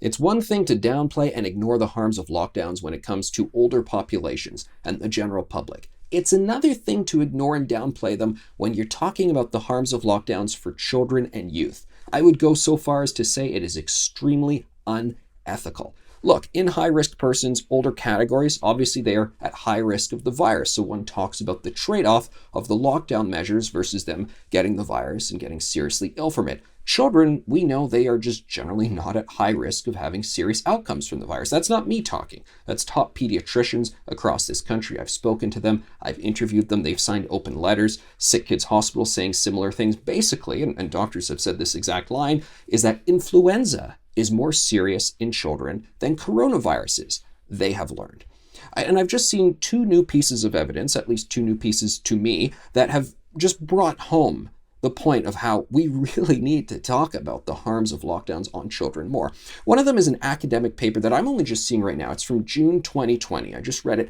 It's one thing to downplay and ignore the harms of lockdowns when it comes to older populations and the general public. It's another thing to ignore and downplay them when you're talking about the harms of lockdowns for children and youth. I would go so far as to say it is extremely unethical. Look, in high-risk persons, older categories, obviously they are at high risk of the virus. So one talks about the trade-off of the lockdown measures versus them getting the virus and getting seriously ill from it. Children, we know they are just generally not at high risk of having serious outcomes from the virus. That's not me talking. That's top pediatricians across this country. I've spoken to them. I've interviewed them. They've signed open letters. Sick Kids Hospital saying similar things. Basically, and doctors have said this exact line, is that influenza is more serious in children than coronaviruses, they have learned. And I've just seen two new pieces of evidence, at least two new pieces to me, that have just brought home the point of how we really need to talk about the harms of lockdowns on children more. One of them is an academic paper that I'm only just seeing right now. It's from June 2020. I just read it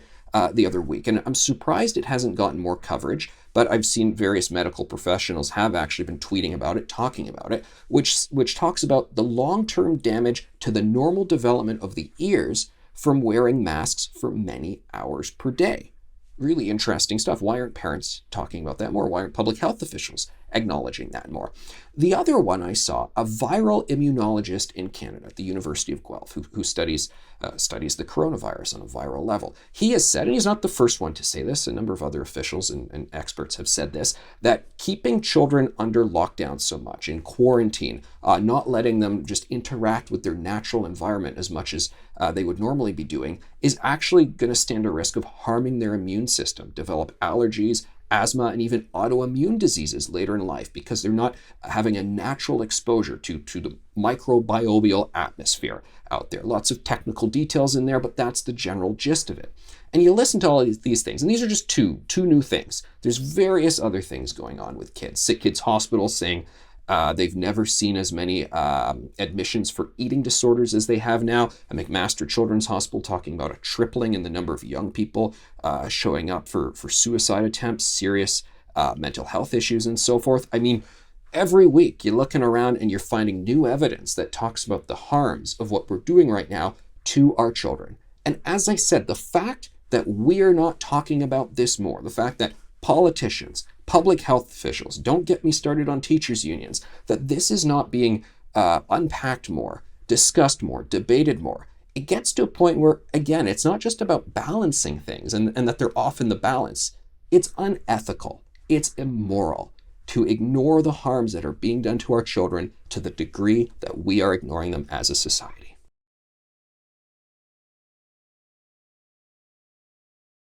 the other week, and I'm surprised it hasn't gotten more coverage, but I've seen various medical professionals have actually been tweeting about it, talking about it, which talks about the long-term damage to the normal development of the ears from wearing masks for many hours per day. Really interesting stuff. Why aren't parents talking about that more? Why aren't public health officials acknowledging that more? The other one I saw, a viral immunologist in Canada at the University of Guelph who studies the coronavirus on a viral level. He has said, and he's not the first one to say this, a number of other officials and experts have said this, that keeping children under lockdown so much, in quarantine, not letting them just interact with their natural environment as much as they would normally be doing, is actually going to stand a risk of harming their immune system, develop allergies, asthma, and even autoimmune diseases later in life because they're not having a natural exposure to the microbial atmosphere out there. Lots of technical details in there, but that's the general gist of it. And you listen to all of these things, and these are just two new things. There's various other things going on with kids. Sick Kids Hospital saying they've never seen as many admissions for eating disorders as they have now. A McMaster Children's Hospital talking about a tripling in the number of young people showing up for suicide attempts, serious mental health issues, and so forth. I mean, every week you're looking around and you're finding new evidence that talks about the harms of what we're doing right now to our children. And as I said, the fact that we're not talking about this more, the fact that politicians, public health officials, don't get me started on teachers' unions, that this is not being unpacked more, discussed more, debated more. It gets to a point where, again, it's not just about balancing things and that they're off in the balance. It's unethical. It's immoral to ignore the harms that are being done to our children to the degree that we are ignoring them as a society.